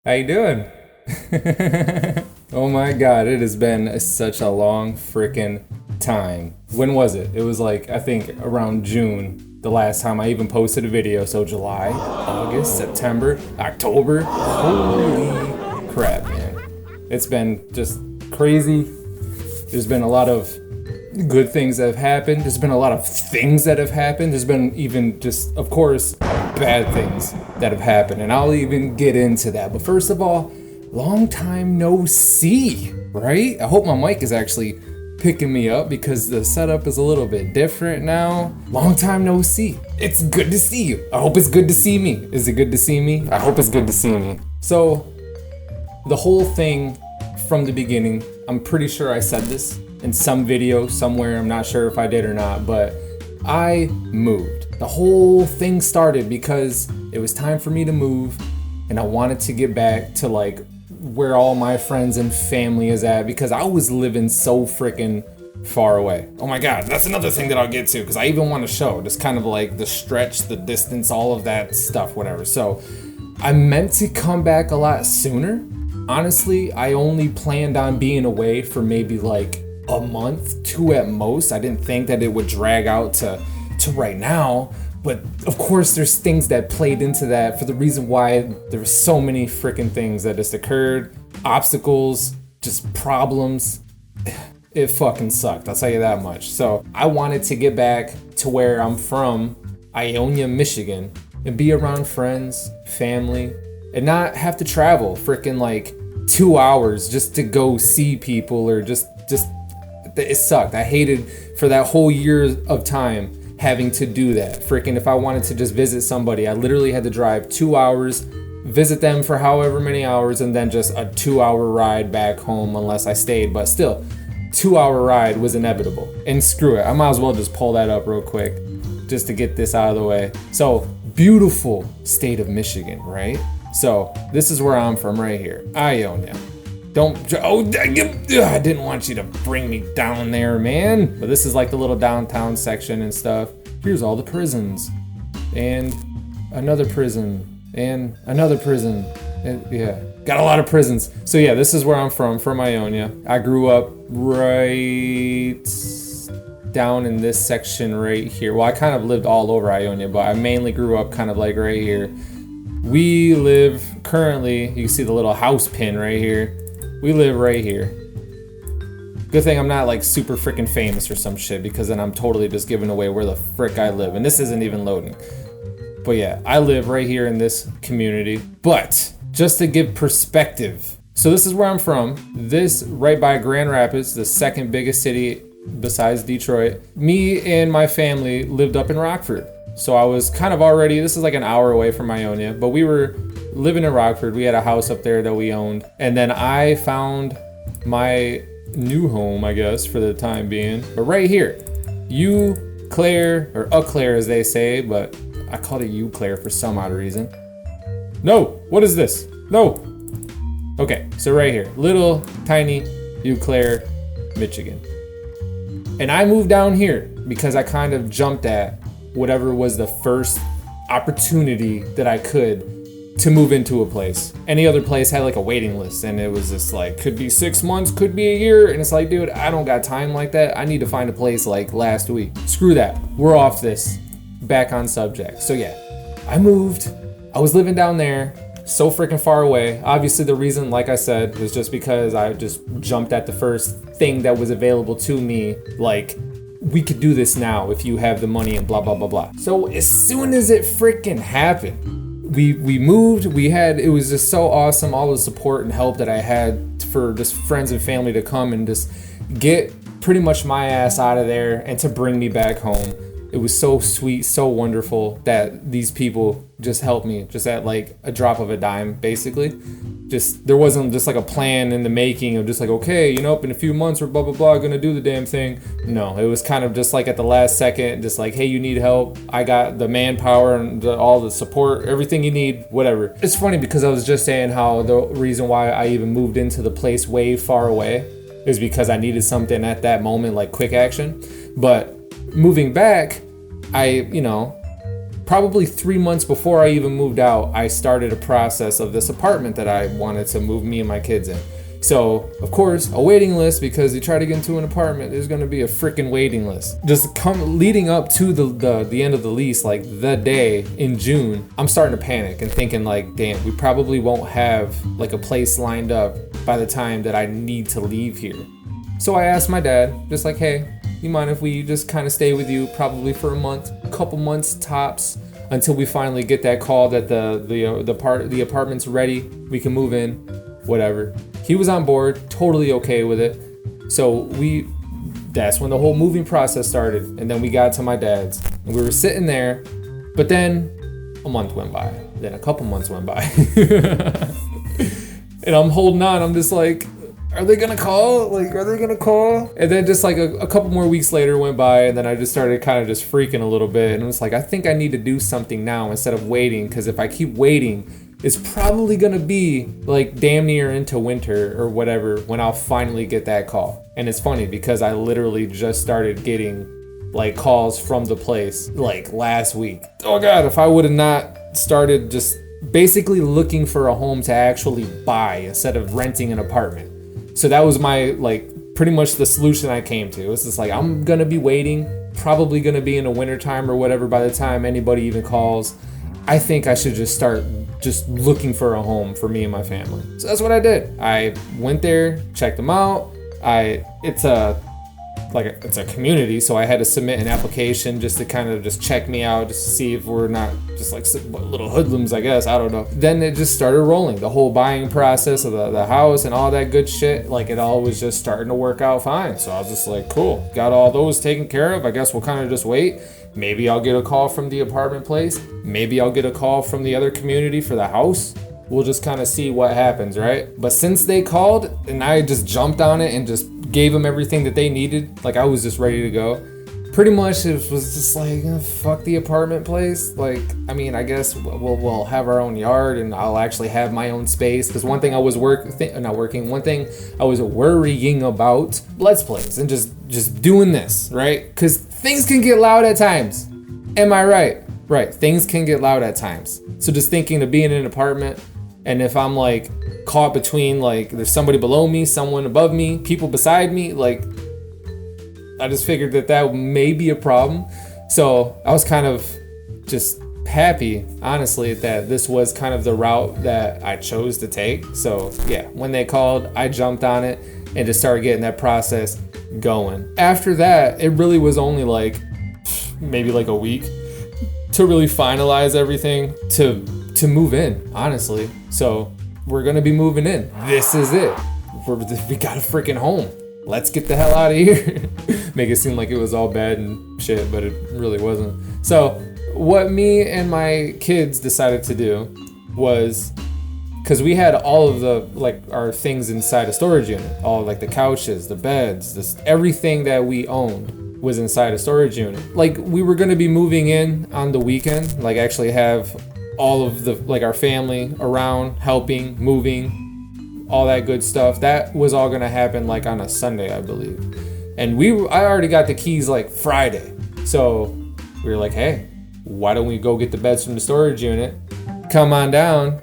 How you doing? Oh my god, it has been such a long freaking time. When was it? It was like, I think around June, the last time I even posted a video. So July, August, September, October. Holy crap, man. It's been just crazy. There's been a lot of good things that have happened. There's been a lot of things that have happened. There's been even just, of course, bad things that have happened. And I'll even get into that. But first of all, long time no see, right? I hope my mic is actually picking me up because the setup is a little bit different now. Long time no see. It's good to see you. I hope it's good to see me. Is it good to see me? I hope it's good to see me. So, the whole thing from the beginning, I'm pretty sure I said this in some video somewhere, I'm not sure if I did or not, but I moved. The whole thing started because it was time for me to move and I wanted to get back to like where all my friends and family is at because I was living so freaking far away. Oh my god, that's another thing that I'll get to because I even want to show just kind of like the stretch, the distance, all of that stuff, whatever. So I meant to come back a lot sooner. Honestly, I only planned on being away for maybe like a month, 2 at most. I didn't think that it would drag out to right now, but of course there's things that played into that for the reason why there were so many freaking things that just occurred, obstacles, just problems. It fucking sucked, I'll tell you that much. So I wanted to get back to where I'm from, Ionia, Michigan, and be around friends, family, and not have to travel freaking like 2 hours just to go see people or just it sucked. I hated for that whole year of time having to do that. Freaking if I wanted to just visit somebody, I literally had to drive 2 hours, visit them for however many hours, and then just a 2-hour ride back home unless I stayed. But still, 2-hour ride was inevitable. And screw it, I might as well just pull that up real quick just to get this out of the way. So, beautiful state of Michigan, right? So, this is where I'm from right here, Ionia. I didn't want you to bring me down there, man. But this is like the little downtown section and stuff. Here's all the prisons. And another prison. And another prison. And yeah, got a lot of prisons. So yeah, this is where I'm from Ionia. I grew up right down in this section right here. Well, I kind of lived all over Ionia, but I mainly grew up kind of like right here. We live currently, you can see the little house pin right here. We live right here. Good thing I'm not like super freaking famous or some shit because then I'm totally just giving away where the frick I live. And this isn't even loading. But yeah, I live right here in this community. But just to give perspective. So this is where I'm from. This right by Grand Rapids, the second biggest city besides Detroit. Me and my family lived up in Rockford. So I was kind of already, this is like an hour away from Ionia, but we were living in Rockford. We had a house up there that we owned. And then I found my new home, I guess, for the time being. But right here, Eau Claire, or Eau Claire as they say, but I called it Eau Claire for some odd reason. No, what is this? No. Okay, so right here, little tiny Eau Claire, Michigan. And I moved down here because I kind of jumped at whatever was the first opportunity that I could to move into a place. Any other place had like a waiting list and it was just like, could be 6 months, could be a year. And it's like, dude, I don't got time like that. I need to find a place like last week. Screw that, we're off this. Back on subject. So yeah, I moved, I was living down there, so freaking far away. Obviously the reason, like I said, was just because I just jumped at the first thing that was available to me, like, we could do this now if you have the money and blah, blah, blah, blah. So as soon as it freaking happened, we moved, it was just so awesome, all the support and help that I had for just friends and family to come and just get pretty much my ass out of there and to bring me back home. It was so sweet, so wonderful that these people just helped me just at like a drop of a dime, basically. Just, there wasn't just like a plan in the making of just like, okay, you know, in a few months or blah, blah, blah, gonna do the damn thing. No, it was kind of just like at the last second, just like, hey, you need help. I got the manpower and all the support, everything you need, whatever. It's funny because I was just saying how the reason why I even moved into the place way far away is because I needed something at that moment, like quick action. But moving back, I, you know, probably 3 months before I even moved out, I started a process of this apartment that I wanted to move me and my kids in. So, of course, a waiting list, because you try to get into an apartment, there's gonna be a freaking waiting list. Just leading up to the end of the lease, like the day in June, I'm starting to panic and thinking like, damn, we probably won't have like a place lined up by the time that I need to leave here. So I asked my dad, just like, hey, you mind if we just kind of stay with you probably for a month, couple months tops, until we finally get that call that the apartment's ready, we can move in, whatever. He was on board, totally okay with it. So that's when the whole moving process started. And then we got to my dad's and we were sitting there, but then a month went by, then a couple months went by. And I'm holding on, I'm just like, are they gonna call? Like, are they gonna call? And then just like a couple more weeks later went by, and then I just started kind of just freaking a little bit. And I was like, I think I need to do something now instead of waiting, because if I keep waiting, it's probably gonna be like damn near into winter or whatever when I'll finally get that call. And it's funny because I literally just started getting like calls from the place like last week. Oh God, if I would have not started just basically looking for a home to actually buy instead of renting an apartment. So that was my, like, pretty much the solution I came to. It's just like, I'm gonna be waiting, probably gonna be in the wintertime or whatever by the time anybody even calls. I think I should just start just looking for a home for me and my family. So that's what I did. I went there, checked them out. It's a community, so I had to submit an application just to kind of just check me out, just to see if we're not just like little hoodlums, I guess. I don't know. Then it just started rolling. The whole buying process of the house and all that good shit, like it all was just starting to work out fine. So I was just like, cool, got all those taken care of. I guess we'll kind of just wait. Maybe I'll get a call from the apartment place. Maybe I'll get a call from the other community for the house. We'll just kind of see what happens, right? But since they called and I just jumped on it and just gave them everything that they needed, like I was just ready to go. Pretty much it was just like, fuck the apartment place. Like, I mean, I guess we'll have our own yard and I'll actually have my own space. Because one thing I was worrying about, Let's Plays and just doing this, right? Because things can get loud at times. Am I right? Right, things can get loud at times. So just thinking of being in an apartment, and if I'm like caught between like there's somebody below me, someone above me, people beside me, like I just figured that may be a problem. So I was kind of just happy, honestly, that this was kind of the route that I chose to take. So yeah, when they called, I jumped on it and just started getting that process going. After that, it really was only like maybe like a week to really finalize everything to move in, honestly. So we're gonna be moving in. This is it. We got a freaking home. Let's get the hell out of here. Make it seem like it was all bad and shit, but it really wasn't. So what me and my kids decided to do was, because we had all of the like our things inside a storage unit, all like the couches, the beds, everything that we owned was inside a storage unit. Like we were gonna be moving in on the weekend, like actually have all of the like our family around helping, moving, all that good stuff. That was all gonna happen like on a Sunday, I believe. And I already got the keys like Friday. So we were like, hey, why don't we go get the beds from the storage unit, come on down,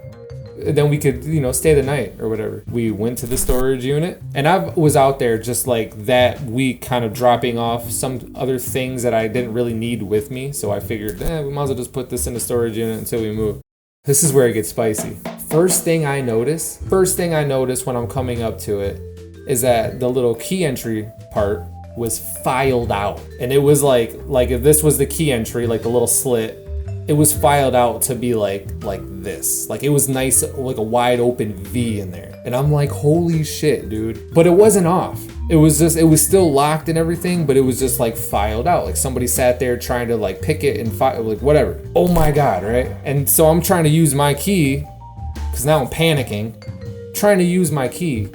then we could, stay the night or whatever. We went to the storage unit, and I was out there just like that week kind of dropping off some other things that I didn't really need with me. So I figured, we might as well just put this in the storage unit until we move. This is where it gets spicy. First thing I notice when I'm coming up to it is that the little key entry part was filed out. And it was like if this was the key entry, like the little slit, it was filed out to be like this. Like it was nice, like a wide open V in there. And I'm like, holy shit, dude. But it wasn't off. It was still locked and everything, but it was just like filed out. Like somebody sat there trying to like pick it and like whatever. Oh my God, right? And so I'm trying to use my key, because now I'm panicking, trying to use my key.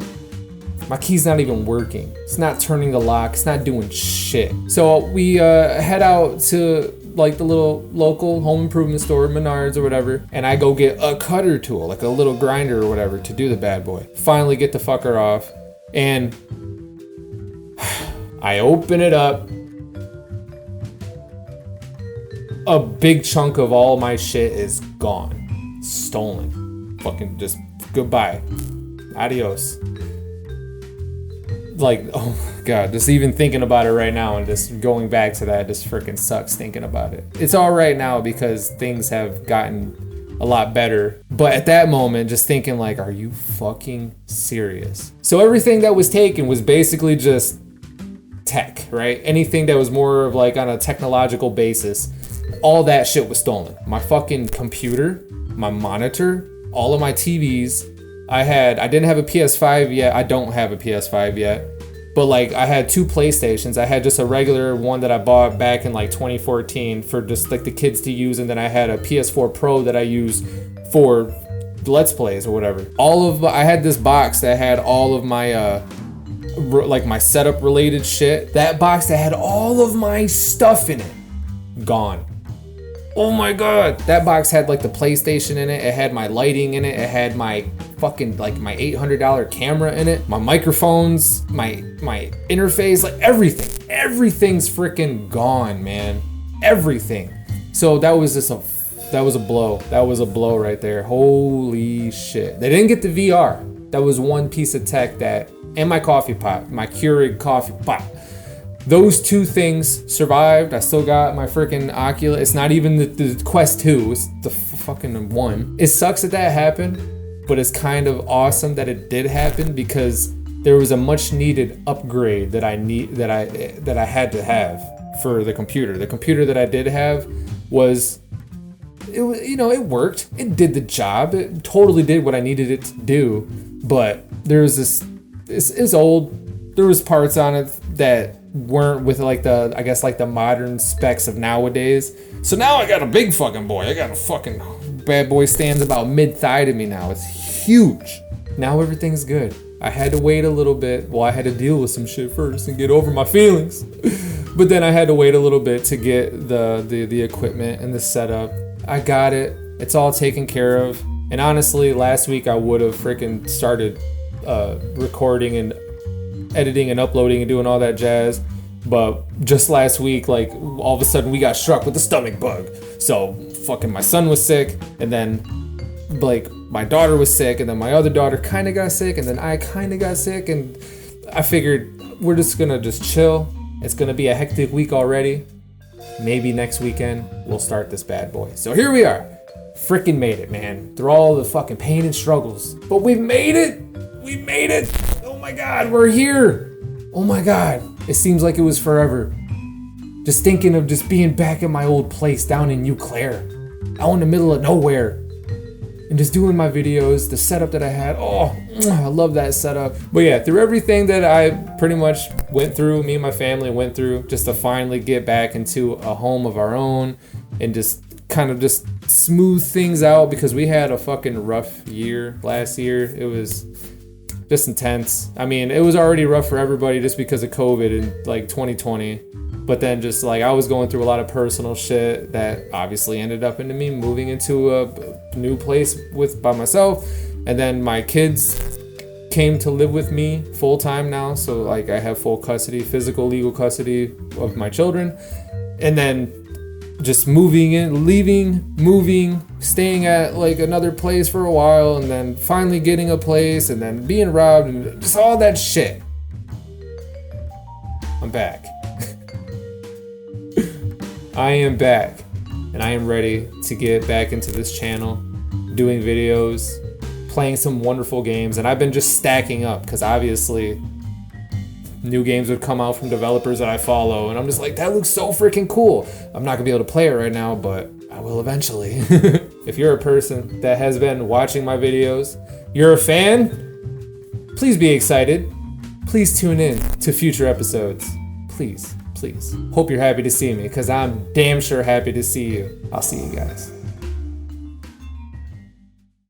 My key's not even working. It's not turning the lock. It's not doing shit. So we head out to like the little local home improvement store, Menards or whatever, and I go get a cutter tool, like a little grinder or whatever, to do the bad boy. Finally get the fucker off, and I open it up. a big chunk of all my shit is gone. Stolen. Fucking just goodbye. Adios. Like, oh my god, just even thinking about it right now and just going back to that just freaking sucks thinking about it. It's all right now because things have gotten a lot better. But at that moment, just thinking like, are you fucking serious? So everything that was taken was basically just tech, right? Anything that was more of like on a technological basis, all that shit was stolen. My fucking computer, my monitor, all of my TVs. I didn't have a PS5 yet. I don't have a PS5 yet. But like I had 2 PlayStations. I had just a regular one that I bought back in like 2014 for just like the kids to use. And then I had a PS4 Pro that I use for Let's Plays or whatever. I had this box that had all of my, like my setup related shit. That box that had all of my stuff in it, gone. Oh my god. That box had like the PlayStation in it. It had my lighting in it. It had my fucking like my $800 camera in it. My microphones, my interface, like everything. Everything's freaking gone, man. Everything. So that was a blow. That was a blow right there. Holy shit. They didn't get the VR. That was one piece of tech and my coffee pot, my Keurig coffee pot. Those 2 things survived. I still got my freaking Oculus. It's not even the Quest 2. It's the fucking 1. It sucks that happened, but it's kind of awesome that it did happen because there was a much needed upgrade that I had to have for the computer. The computer that I did have it worked. It did the job. It totally did what I needed it to do. But there was it's old. There was parts on it that weren't with like the modern specs of nowadays. So now I got a big fucking boy. I got a fucking bad boy, stands about mid-thigh to me now. It's huge. Now everything's good. I had to wait a little bit. Well, I had to deal with some shit first and get over my feelings. But then I had to wait a little bit to get the equipment and the setup. I got it. It's all taken care of. And honestly, last week I would have freaking started recording and editing and uploading and doing all that jazz, but just last week, like all of a sudden we got struck with the stomach bug. So fucking my son was sick, and then like my daughter was sick, and then my other daughter kind of got sick, and then I kind of got sick, and I figured we're just gonna chill. It's gonna be a hectic week already. Maybe next weekend we'll start this bad boy. So here we are. Freaking made it, man. Through all the fucking pain and struggles, but we've made it. We made it. Oh my god, we're here. Oh my god, it seems like it was forever. Just thinking of just being back at my old place down in Eau Claire, out in the middle of nowhere, and just doing my videos, the setup that I had. Oh, I love that setup. But yeah, through everything that I pretty much went through, me and my family went through, just to finally get back into a home of our own and just kind of just smooth things out, because we had a fucking rough year last year. It was just intense. I mean, it was already rough for everybody just because of COVID in like 2020. But then just like I was going through a lot of personal shit that obviously ended up into me moving into a new place by myself. And then my kids came to live with me full time now. So like I have full custody, physical, legal custody of my children. And then just moving, staying at like another place for a while, and then finally getting a place, and then being robbed, and just all that shit. I'm back. I am back, and I am ready to get back into this channel, doing videos, playing some wonderful games, and I've been just stacking up, because obviously new games would come out from developers that I follow, and I'm just like, that looks so freaking cool. I'm not gonna be able to play it right now, but I will eventually. If you're a person that has been watching my videos, you're a fan, please be excited. Please tune in to future episodes. Please, please. Hope you're happy to see me, because I'm damn sure happy to see you. I'll see you guys.